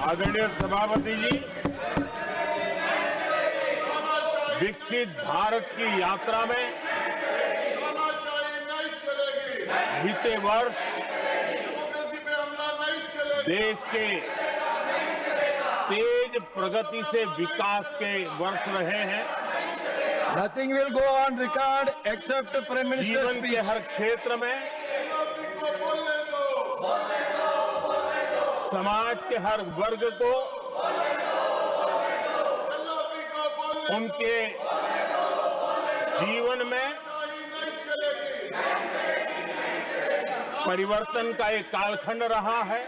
आदरणीय सभापति जी, विकसित भारत की यात्रा में बीते वर्ष देश के तेज प्रगति से विकास के वर्ष रहे हैं। Nothing will go on record except the Prime Minister's जीवन speech. के हर क्षेत्र में, समाज के हर वर्ग को उनके जीवन में परिवर्तन का एक कालखंड रहा है।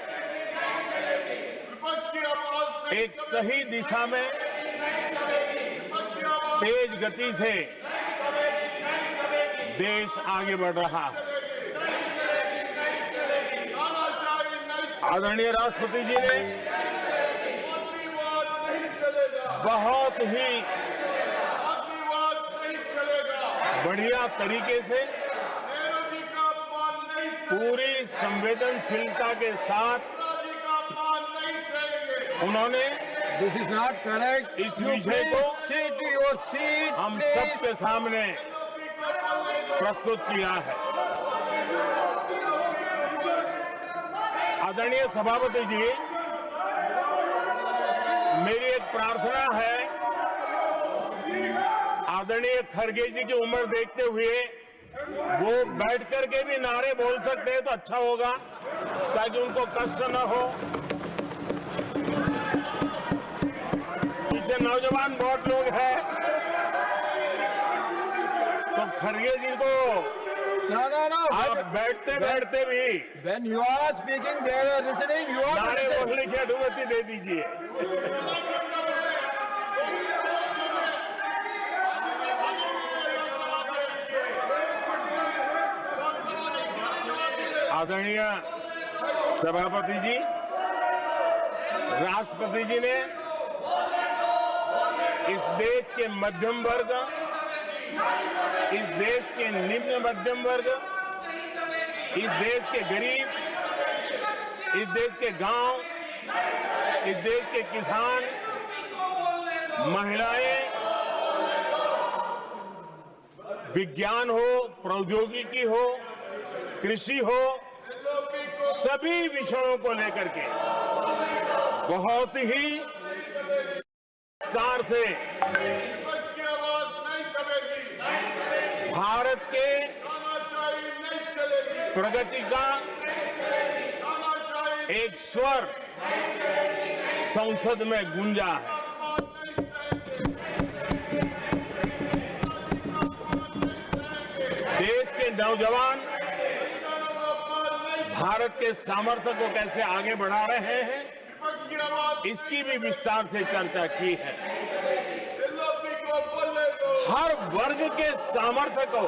एक सही दिशा में तेज गति से देश आगे बढ़ रहा है। आदरणीय राष्ट्रपति जी ने बहुत ही बढ़िया तरीके से पूरी संवेदनशीलता के साथ उन्होंने This is not correct. इस You विषय को please sit to your seat. हम please. सबके सामने प्रस्तुत किया है। आदरणीय सभापति जी, मेरी एक प्रार्थना है, आदरणीय खड़गे जी की उम्र देखते हुए वो बैठ करके भी नारे बोल सकते हैं तो अच्छा होगा, ताकि उनको कष्ट न हो। पीछे नौजवान बहुत लोग हैं, तो खड़गे जी को No. आप बैठते बैठते भी When you are speaking, they are listening. You are नारे listening. बोलने की अनुमति दे दीजिए। आदरणीय सभापति जी, राष्ट्रपति जी ने इस देश के मध्यम वर्ग, इस देश के निम्न मध्यम वर्ग, इस देश के गरीब, इस देश के गांव, इस देश के किसान, महिलाएं, विज्ञान हो, प्रौद्योगिकी हो, कृषि हो, सभी विषयों को लेकर के बहुत ही विस्तार से भारत के प्रगति का एक स्वर संसद में गूंजा है। देश के नौजवान भारत के सामर्थ्य को कैसे आगे बढ़ा रहे हैं, इसकी भी विस्तार से चर्चा की है। हर वर्ग के सामर्थ्य को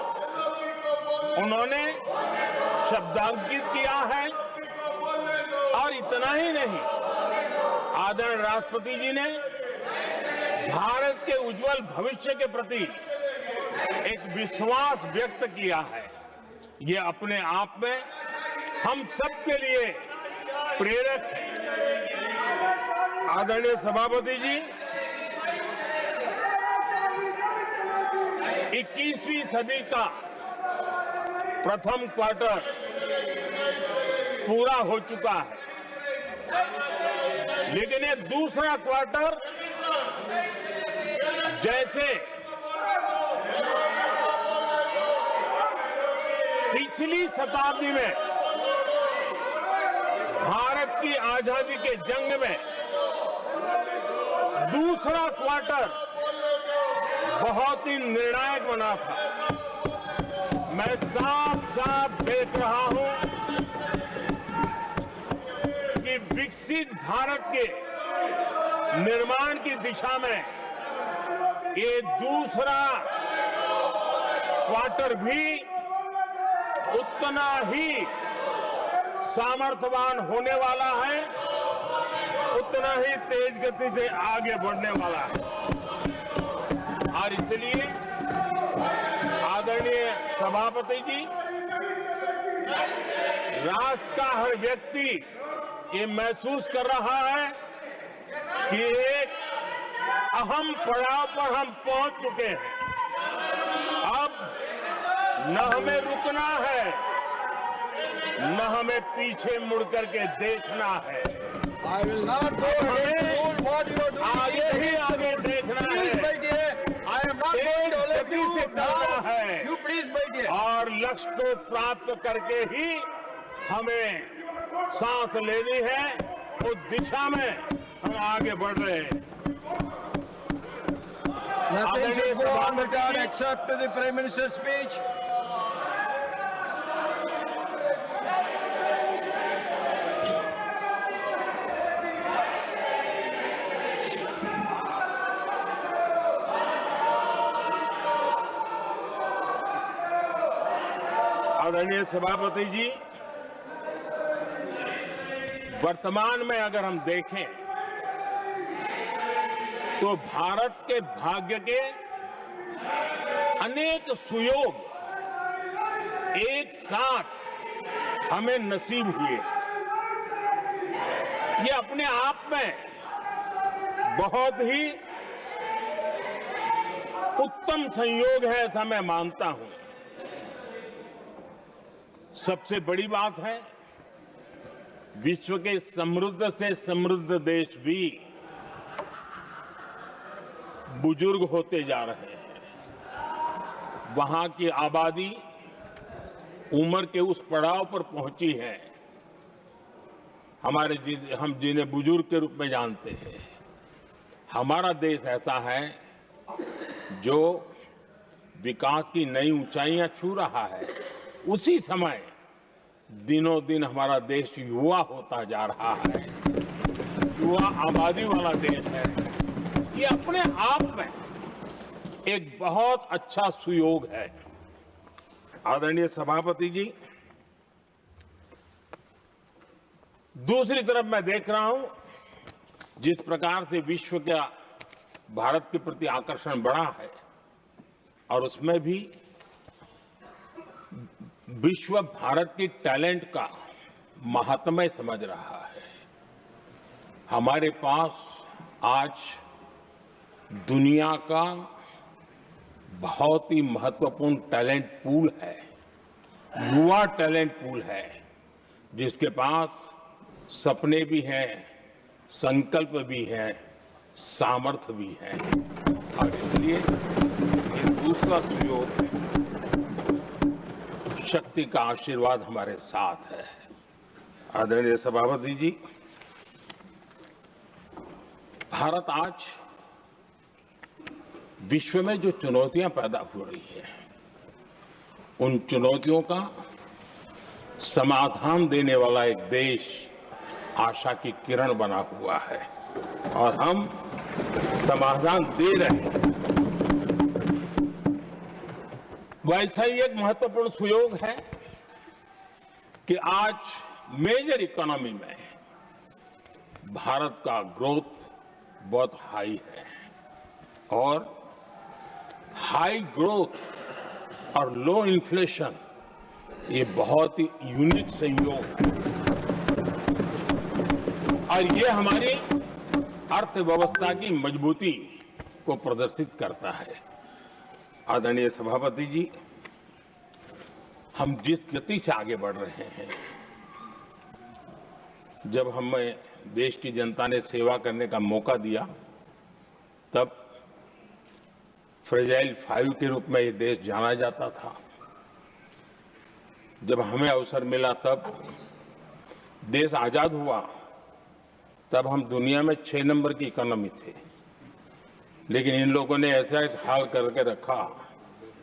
उन्होंने शब्दांकित किया है। और इतना ही नहीं, आदरणीय राष्ट्रपति जी ने भारत के उज्जवल भविष्य के प्रति एक विश्वास व्यक्त किया है। ये अपने आप में हम सबके लिए प्रेरक है। आदरणीय सभापति जी, 21वीं सदी का प्रथम क्वार्टर पूरा हो चुका है, लेकिन ये दूसरा क्वार्टर जैसे पिछली शताब्दी में भारत की आजादी के जंग में दूसरा क्वार्टर बहुत ही निर्णायक बना था। मैं साफ साफ देख रहा हूं कि विकसित भारत के निर्माण की दिशा में ये दूसरा क्वार्टर भी उतना ही सामर्थ्यवान होने वाला है, उतना ही तेज गति से आगे बढ़ने वाला है। और इसलिए आदरणीय सभापति जी, राष्ट्र का हर व्यक्ति ये महसूस कर रहा है कि एक अहम पड़ाव पर हम पहुंच चुके हैं। अब न हमें रुकना है, न हमें पीछे मुड़ करके देखना है। I will not go ahead to rule what you are doing. आगे ही आगे देखना Please है बैठिए. I am not going to let गति you से चलना now. है। You please बैठिए. और लक्ष्य को प्राप्त करके ही हमें सांस लेनी है। उस दिशा में हम आगे बढ़ रहे हैं। Nothing should go on record except the Prime Minister's speech. आदरणीय सभापति जी, वर्तमान में अगर हम देखें तो भारत के भाग्य के अनेक सुयोग एक साथ हमें नसीब हुए। ये अपने आप में बहुत ही उत्तम संयोग है, ऐसा मैं मानता हूं। सबसे बड़ी बात है, विश्व के समृद्ध से समृद्ध देश भी बुजुर्ग होते जा रहे हैं। वहां की आबादी उम्र के उस पड़ाव पर पहुंची है हम जिन्हें बुजुर्ग के रूप में जानते हैं। हमारा देश ऐसा है जो विकास की नई ऊंचाइयां छू रहा है। उसी समय दिनों दिन हमारा देश युवा होता जा रहा है, युवा आबादी वाला देश है। ये अपने आप में एक बहुत अच्छा सुयोग है। आदरणीय सभापति जी, दूसरी तरफ मैं देख रहा हूं जिस प्रकार से विश्व का भारत के प्रति आकर्षण बढ़ा है, और उसमें भी विश्व भारत की टैलेंट का महात्म्य समझ रहा है। हमारे पास आज दुनिया का बहुत ही महत्वपूर्ण टैलेंट पूल है, युवा टैलेंट पूल है, जिसके पास सपने भी हैं, संकल्प भी है, सामर्थ्य भी है। और इसलिए ये दूसरा सुयोग है। शक्ति का आशीर्वाद हमारे साथ है। आदरणीय सभापति जी, भारत आज विश्व में जो चुनौतियां पैदा हो रही है, उन चुनौतियों का समाधान देने वाला एक देश आशा की किरण बना हुआ है, और हम समाधान दे रहे हैं। वैसा ही एक महत्वपूर्ण सुयोग है कि आज मेजर इकोनॉमी में भारत का ग्रोथ बहुत हाई है, और हाई ग्रोथ और लो इन्फ्लेशन ये बहुत ही यूनिक संयोग है, और ये हमारी अर्थव्यवस्था की मजबूती को प्रदर्शित करता है। आदरणीय सभापति जी, हम जिस गति से आगे बढ़ रहे हैं, जब हमें देश की जनता ने सेवा करने का मौका दिया, तब फ्रेजाइल 5 के रूप में ये देश जाना जाता था। जब हमें अवसर मिला, तब देश आजाद हुआ, तब हम दुनिया में 6 नंबर की इकोनॉमी थे। लेकिन इन लोगों ने ऐसा हाल करके रखा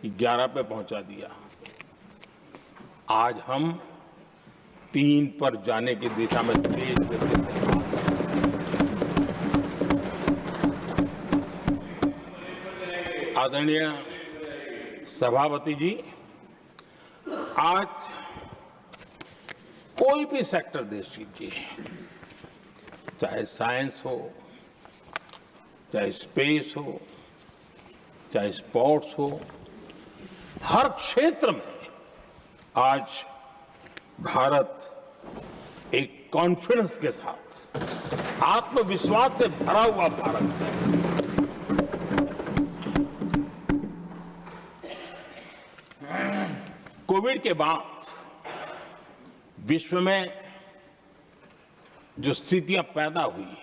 कि 11 पे पहुंचा दिया। आज हम 3 पर जाने की दिशा में तेज गति से। आदरणीय सभापति जी, आज कोई भी सेक्टर देश कीजिए, चाहे साइंस हो, चाहे स्पेस हो, चाहे स्पोर्ट्स हो, हर क्षेत्र में आज भारत एक कॉन्फिडेंस के साथ आत्मविश्वास से भरा हुआ भारत है। कोविड के बाद विश्व में जो स्थितियां पैदा हुई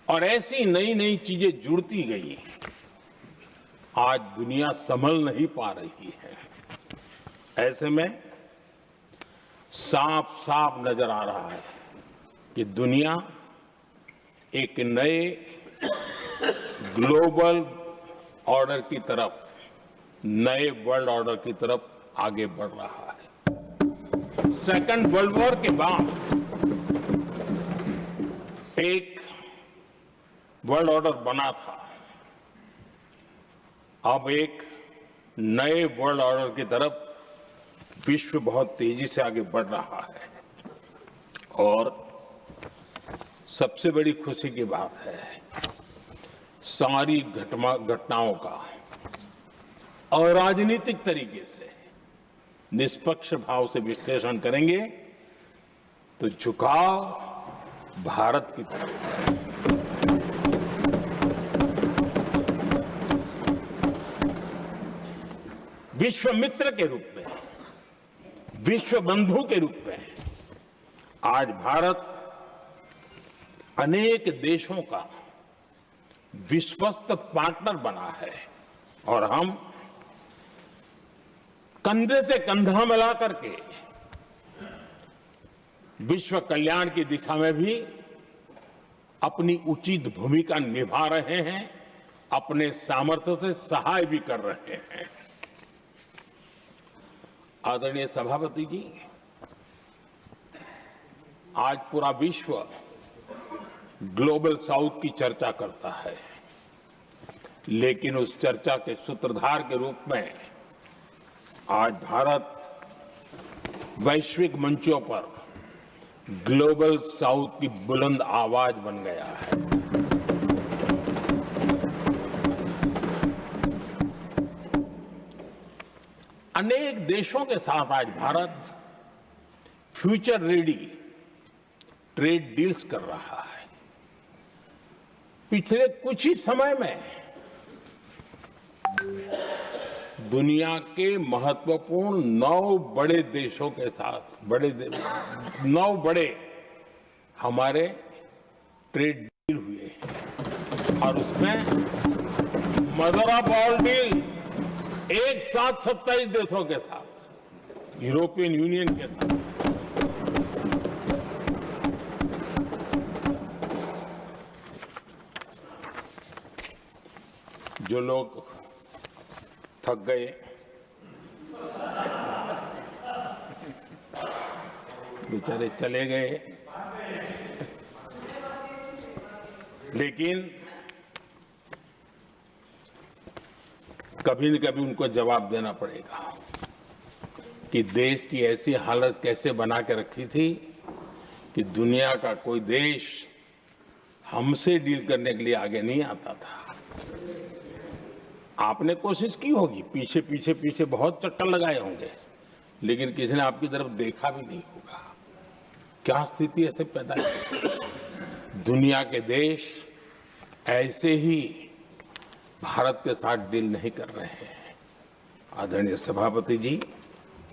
और ऐसी नई नई चीजें जुड़ती गई, आज दुनिया संभल नहीं पा रही है। ऐसे में साफ साफ नजर आ रहा है कि दुनिया एक नए ग्लोबल ऑर्डर की तरफ, नए वर्ल्ड ऑर्डर की तरफ आगे बढ़ रहा है। सेकेंड वर्ल्ड वॉर के बाद एक वर्ल्ड ऑर्डर बना था, अब एक नए वर्ल्ड ऑर्डर की तरफ विश्व बहुत तेजी से आगे बढ़ रहा है। और सबसे बड़ी खुशी की बात है, सारी घटनाओं का अराजनीतिक तरीके से निष्पक्ष भाव से विश्लेषण करेंगे तो झुकाव भारत की तरफ है। विश्व मित्र के रूप में, विश्व बंधु के रूप में आज भारत अनेक देशों का विश्वस्त पार्टनर बना है और हम कंधे से कंधा मिला करके विश्व कल्याण की दिशा में भी अपनी उचित भूमिका निभा रहे हैं, अपने सामर्थ्य से सहाय भी कर रहे हैं। आदरणीय सभापति जी, आज पूरा विश्व ग्लोबल साउथ की चर्चा करता है, लेकिन उस चर्चा के सूत्रधार के रूप में आज भारत वैश्विक मंचों पर ग्लोबल साउथ की बुलंद आवाज बन गया है। अनेक देशों के साथ आज Bharat future ready trade deals कर रहा है। पिछले कुछ ही समय में दुनिया के महत्वपूर्ण 9 बड़े देशों के साथ 9 बड़े हमारे ट्रेड डील हुए हैं और उसमें मदर ऑफ ऑल डील एक साथ 27 देशों के साथ, यूरोपियन यूनियन के साथ। जो लोग थक गए, बेचारे चले गए, लेकिन कभी न कभी उनको जवाब देना पड़ेगा कि देश की ऐसी हालत कैसे बना के रखी थी कि दुनिया का कोई देश हमसे डील करने के लिए आगे नहीं आता था। आपने कोशिश की होगी, पीछे पीछे पीछे बहुत चक्कर लगाए होंगे, लेकिन किसी ने आपकी तरफ देखा भी नहीं होगा। क्या स्थिति ऐसे पैदा है? दुनिया के देश ऐसे ही भारत के साथ डील नहीं कर रहे हैं। आदरणीय सभापति जी,